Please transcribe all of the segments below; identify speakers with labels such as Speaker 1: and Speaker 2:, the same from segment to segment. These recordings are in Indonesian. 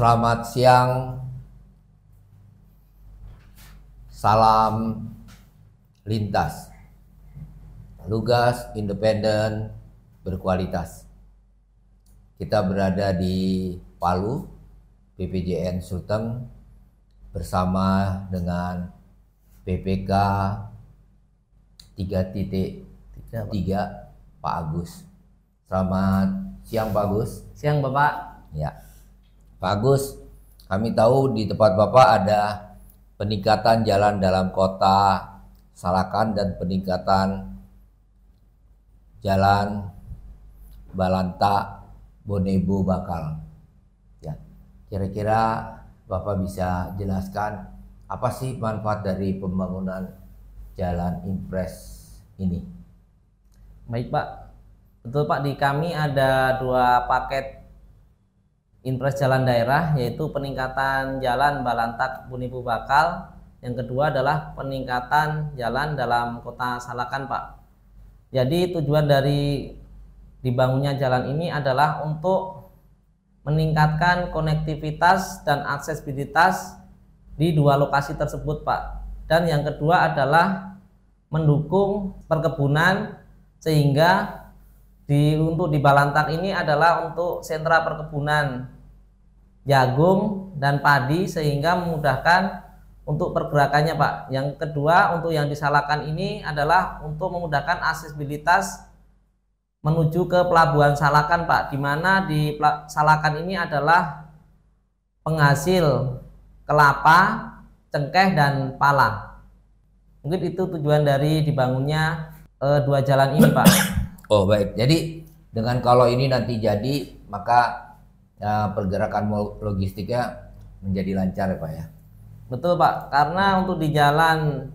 Speaker 1: Selamat siang, salam lintas, lugas, independen, berkualitas. Kita berada di Palu, PPJN Sulteng, bersama dengan PPK 3.3 Pak Agus. Selamat siang Pak Agus.
Speaker 2: Siang Bapak.
Speaker 1: Ya, Pak Agus, kami tahu di tempat Bapak ada peningkatan jalan dalam kota Salakan dan peningkatan jalan Balanta Bonebu Bakal. Ya, kira-kira Bapak bisa jelaskan apa sih manfaat dari pembangunan jalan impres ini?
Speaker 2: Baik Pak, betul Pak, di kami ada 2 paket impres jalan daerah, yaitu peningkatan jalan Balantak Bonebu Bakal. Yang kedua adalah peningkatan jalan dalam kota Salakan Pak. Jadi tujuan dari dibangunnya jalan ini adalah untuk meningkatkan konektivitas dan aksesibilitas di 2 lokasi tersebut Pak. Dan yang kedua adalah mendukung perkebunan, sehingga untuk di Balantak ini adalah untuk sentra perkebunan jagung dan padi, sehingga memudahkan untuk pergerakannya Pak. Yang kedua, untuk yang di Salakan ini adalah untuk memudahkan aksesibilitas menuju ke pelabuhan Salakan Pak, di mana di Salakan ini adalah penghasil kelapa, cengkeh, dan pala. Mungkin itu tujuan dari dibangunnya 2 jalan ini Pak.
Speaker 1: Oh baik, jadi dengan kalau ini nanti jadi, maka pergerakan logistiknya menjadi lancar ya Pak ya?
Speaker 2: Betul Pak, karena untuk di jalan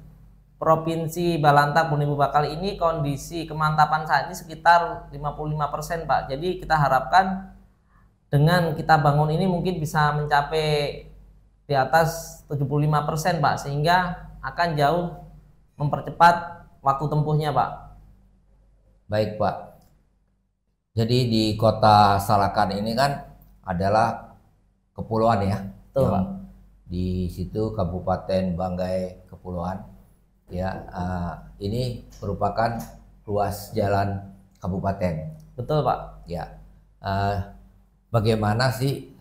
Speaker 2: Provinsi Balantak Bonebu Bakal ini kondisi kemantapan saat ini sekitar 55% Pak. Jadi kita harapkan dengan kita bangun ini mungkin bisa mencapai di atas 75% Pak, sehingga akan jauh mempercepat waktu tempuhnya Pak.
Speaker 1: Baik Pak, jadi di kota Salakan ini kan adalah kepulauan ya?
Speaker 2: Betul Pak.
Speaker 1: Di situ Kabupaten Banggai Kepulauan ya, ini merupakan ruas jalan kabupaten.
Speaker 2: Betul Pak.
Speaker 1: Ya, bagaimana sih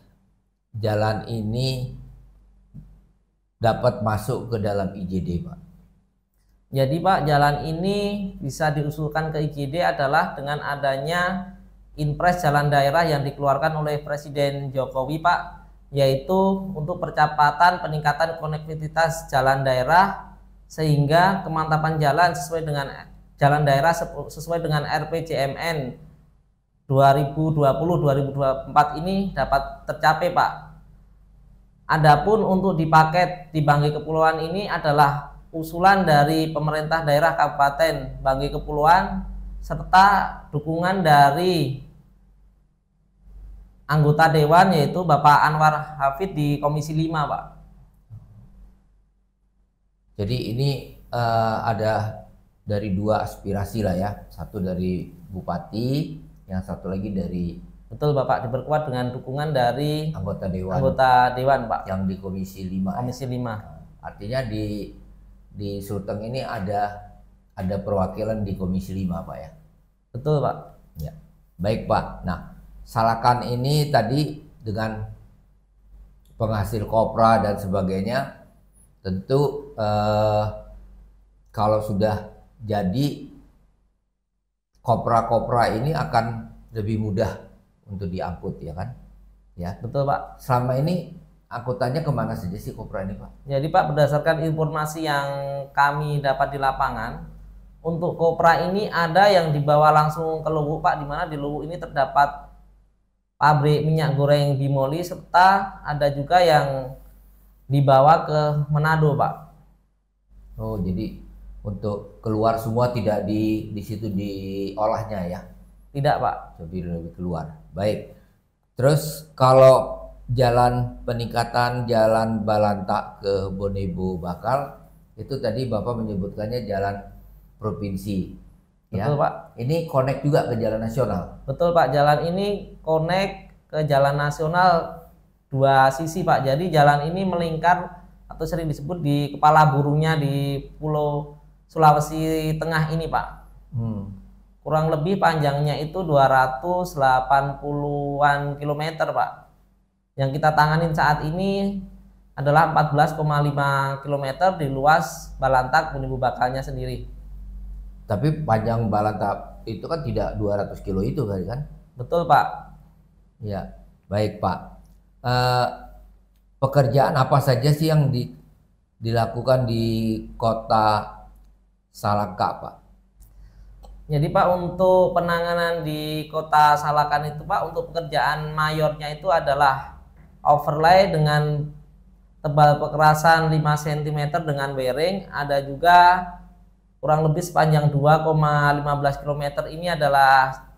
Speaker 1: jalan ini dapat masuk ke dalam IJD Pak?
Speaker 2: Jadi Pak, jalan ini bisa diusulkan ke IJD adalah dengan adanya impres jalan daerah yang dikeluarkan oleh Presiden Jokowi Pak, yaitu untuk percepatan peningkatan konektivitas jalan daerah, sehingga kemantapan jalan sesuai dengan jalan daerah sesuai dengan RPJMN 2020-2024 ini dapat tercapai Pak. Adapun untuk di paket di Banggai Kepulauan ini adalah usulan dari pemerintah daerah Kabupaten Banggai Kepulauan serta dukungan dari anggota dewan, yaitu Bapak Anwar Hafid di Komisi 5 Pak.
Speaker 1: Jadi ini ada dari 2 aspirasi lah ya, satu dari Bupati, yang satu lagi dari...
Speaker 2: Betul Bapak, diperkuat dengan dukungan dari
Speaker 1: anggota dewan Pak, yang di Komisi 5.
Speaker 2: Komisi 5.
Speaker 1: Artinya di Sulteng ini ada perwakilan di Komisi 5 Pak ya?
Speaker 2: Betul Pak.
Speaker 1: Ya. Baik Pak. Nah, Salakan ini tadi dengan penghasil kopra dan sebagainya, tentu kalau sudah jadi, kopra-kopra ini akan lebih mudah untuk diangkut ya kan? Ya.
Speaker 2: Betul Pak.
Speaker 1: Selama ini angkutannya kemana saja sih kopra ini Pak?
Speaker 2: Jadi Pak, berdasarkan informasi yang kami dapat di lapangan, untuk kopra ini ada yang dibawa langsung ke Luwu Pak, di mana di Luwu ini terdapat pabrik minyak goreng Bimoli, serta ada juga yang dibawa ke Manado Pak.
Speaker 1: Oh, jadi untuk keluar semua tidak di situ diolahnya ya?
Speaker 2: Tidak Pak.
Speaker 1: Lebih keluar. Baik. Terus kalau peningkatan jalan Balantak ke Bonebu Bakal itu tadi Bapak menyebutkannya jalan provinsi.
Speaker 2: Betul
Speaker 1: ya?
Speaker 2: Pak.
Speaker 1: Ini connect juga ke jalan nasional.
Speaker 2: Betul Pak, jalan ini connect ke jalan nasional 2 dua sisi Pak. Jadi jalan ini melingkar atau sering disebut di kepala burungnya di Pulau Sulawesi Tengah ini Pak. Kurang lebih panjangnya itu 280-an kilometer Pak. Yang kita tanganin saat ini adalah 14,5 kilometer di luas Balantak Bunibu Bakalnya sendiri.
Speaker 1: Tapi panjang Balantak itu kan tidak 200 kilo itu kan?
Speaker 2: Betul Pak.
Speaker 1: Ya, baik Pak. Pekerjaan apa saja sih yang dilakukan di kota Salaka Pak?
Speaker 2: Jadi Pak, untuk penanganan di kota Salakan itu Pak, untuk pekerjaan mayornya itu adalah overlay dengan tebal pekerasan 5 cm dengan bearing. Ada juga kurang lebih sepanjang 2,15 km ini adalah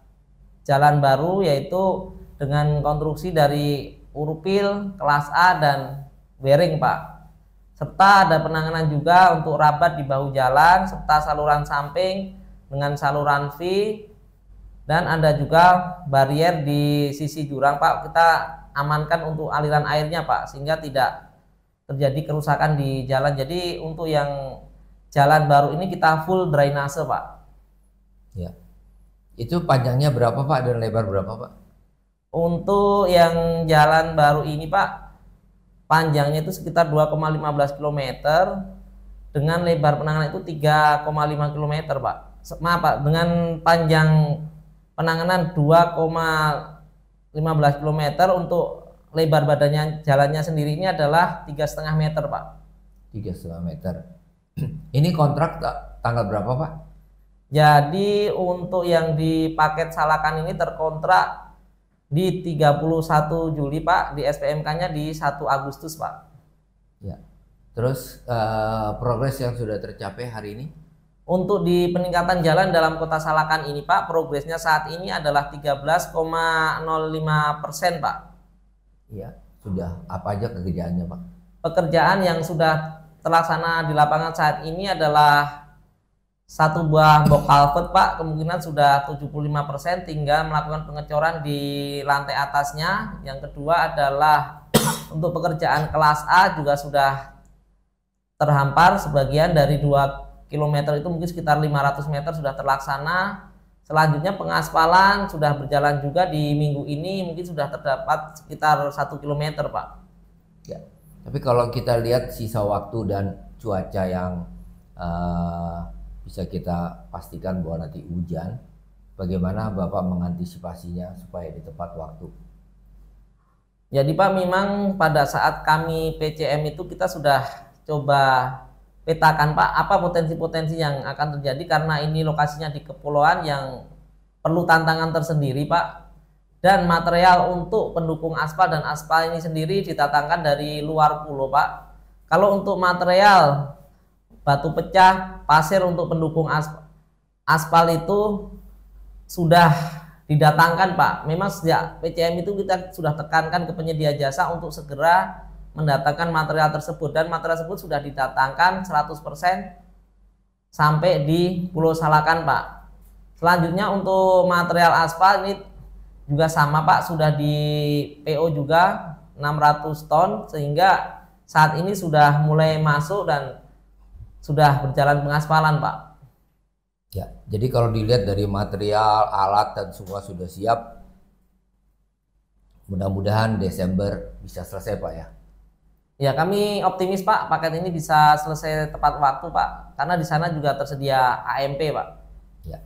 Speaker 2: jalan baru, yaitu dengan konstruksi dari urpil kelas A dan bearing Pak. Serta ada penanganan juga untuk rabat di bahu jalan serta saluran samping dengan saluran V, dan ada juga barier di sisi jurang Pak. Kita amankan untuk aliran airnya Pak, sehingga tidak terjadi kerusakan di jalan. Jadi untuk yang jalan baru ini kita full drainase Pak.
Speaker 1: Ya. Itu panjangnya berapa Pak dan lebar berapa Pak?
Speaker 2: Untuk yang jalan baru ini Pak, panjangnya itu sekitar 2,15 km dengan lebar penanganan itu 3,5 km Pak. Maaf Pak, dengan panjang penanganan 2,15 km, untuk lebar badannya jalannya sendiri ini adalah 3,5 meter Pak.
Speaker 1: 3,5 meter. Ini kontrak tanggal berapa Pak?
Speaker 2: Jadi untuk yang di paket Salakan ini terkontrak di 31 Juli Pak, di SPMK-nya di 1 Agustus Pak.
Speaker 1: Ya. Terus progres yang sudah tercapai hari ini?
Speaker 2: Untuk di peningkatan jalan dalam kota Salakan ini Pak, progresnya saat ini adalah 13,05% Pak.
Speaker 1: Iya, sudah apa aja pekerjaannya Pak?
Speaker 2: Pekerjaan yang sudah terlaksana di lapangan saat ini adalah satu buah box culvert Pak, kemungkinan sudah 75%, tinggal melakukan pengecoran di lantai atasnya. Yang kedua adalah untuk pekerjaan kelas A juga sudah terhampar sebagian dari 2 kilometer, itu mungkin sekitar 500 meter sudah terlaksana. Selanjutnya pengaspalan sudah berjalan juga di minggu ini, mungkin sudah terdapat sekitar 1 kilometer Pak.
Speaker 1: Ya. Tapi kalau kita lihat sisa waktu dan cuaca yang bisa kita pastikan bahwa nanti hujan, bagaimana Bapak mengantisipasinya supaya di tepat waktu?
Speaker 2: Jadi Pak, memang pada saat kami PCM itu kita sudah coba petakan Pak, apa potensi-potensi yang akan terjadi, karena ini lokasinya di kepulauan yang perlu tantangan tersendiri Pak. Dan material untuk pendukung aspal dan aspal ini sendiri didatangkan dari luar pulau Pak. Kalau untuk material batu pecah, pasir untuk pendukung aspal itu sudah didatangkan Pak. Memang sejak PCM itu kita sudah tekankan ke penyedia jasa untuk segera mendatangkan material tersebut, dan material tersebut sudah didatangkan 100% sampai di Pulau Salakan Pak. Selanjutnya untuk material aspal ini juga sama Pak, sudah di PO juga 600 ton, sehingga saat ini sudah mulai masuk dan sudah berjalan pengaspalan Pak.
Speaker 1: Ya, jadi kalau dilihat dari material, alat dan semua sudah siap, mudah-mudahan Desember bisa selesai Pak ya.
Speaker 2: Ya, kami optimis Pak, paket ini bisa selesai tepat waktu Pak, karena di sana juga tersedia AMP Pak.
Speaker 1: Ya.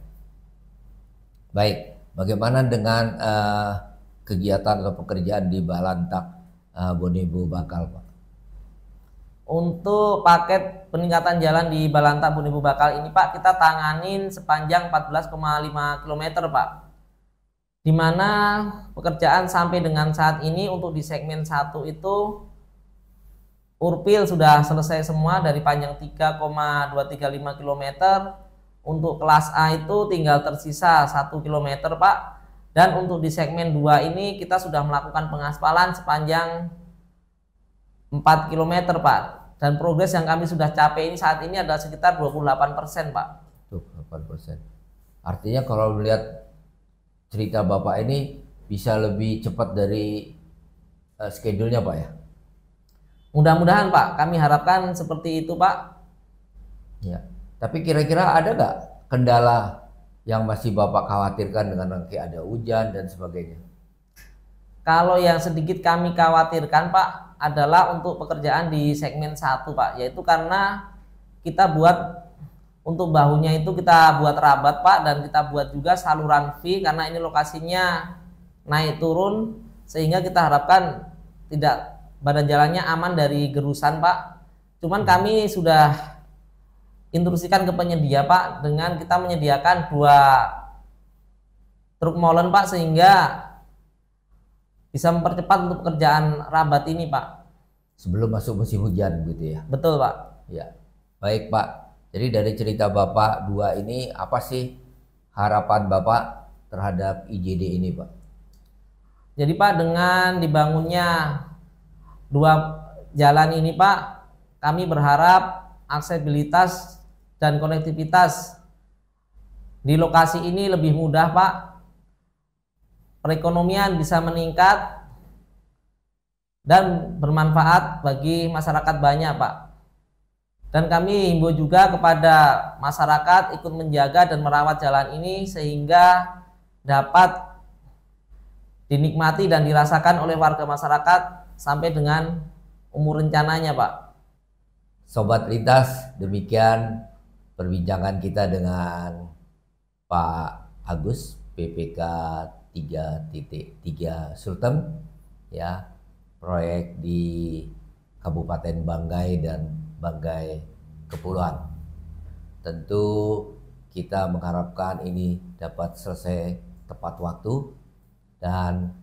Speaker 1: Baik, bagaimana dengan kegiatan atau pekerjaan di Balantak Bunibu Bakal Pak?
Speaker 2: Untuk paket peningkatan jalan di Balantak Bunibu Bakal ini Pak, kita tanganin sepanjang 14,5 km Pak. Di mana pekerjaan sampai dengan saat ini untuk di segmen 1 itu urpil sudah selesai semua dari panjang 3,235 km. Untuk kelas A itu tinggal tersisa 1 km Pak. Dan untuk di segmen 2 ini kita sudah melakukan pengaspalan sepanjang 4 km Pak. Dan progres yang kami sudah capai ini saat ini adalah sekitar 28% Pak.
Speaker 1: 28%. Artinya kalau melihat cerita Bapak ini bisa lebih cepat dari schedule-nya Pak ya?
Speaker 2: Mudah-mudahan Pak, kami harapkan seperti itu Pak.
Speaker 1: Ya. Tapi kira-kira ada nggak kendala yang masih Bapak khawatirkan dengan nanti ada hujan dan sebagainya?
Speaker 2: Kalau yang sedikit kami khawatirkan Pak adalah untuk pekerjaan di segmen 1 Pak, yaitu karena kita buat untuk bahunya itu kita buat rabat Pak, dan kita buat juga saluran V karena ini lokasinya naik turun, sehingga kita harapkan tidak badan jalannya aman dari gerusan Pak. Cuman kami sudah instruksikan ke penyedia Pak dengan kita menyediakan 2 truk molen Pak, sehingga bisa mempercepat untuk pekerjaan rabat ini Pak.
Speaker 1: Sebelum masuk musim hujan gitu ya?
Speaker 2: Betul Pak.
Speaker 1: Ya, baik Pak. Jadi dari cerita Bapak 2 ini apa sih harapan Bapak terhadap IJD ini Pak?
Speaker 2: Jadi Pak, dengan dibangunnya 2 jalan ini Pak, kami berharap aksesibilitas dan konektivitas di lokasi ini lebih mudah Pak. Perekonomian bisa meningkat dan bermanfaat bagi masyarakat banyak Pak. Dan kami himbau juga kepada masyarakat ikut menjaga dan merawat jalan ini sehingga dapat dinikmati dan dirasakan oleh warga masyarakat sampai dengan umur rencananya Pak.
Speaker 1: Sobat Lintas, demikian perbincangan kita dengan Pak Agus, PPK 3.3 Sulteng, ya, proyek di Kabupaten Banggai dan Banggai Kepulauan. Tentu kita mengharapkan ini dapat selesai tepat waktu dan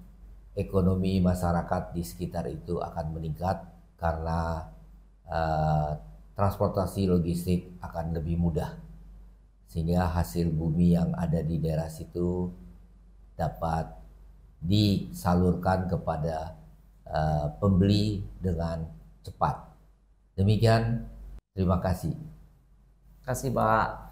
Speaker 1: ekonomi masyarakat di sekitar itu akan meningkat karena transportasi logistik akan lebih mudah, sehingga hasil bumi yang ada di daerah situ dapat disalurkan kepada pembeli dengan cepat. Demikian, terima kasih.
Speaker 2: Terima kasih Pak.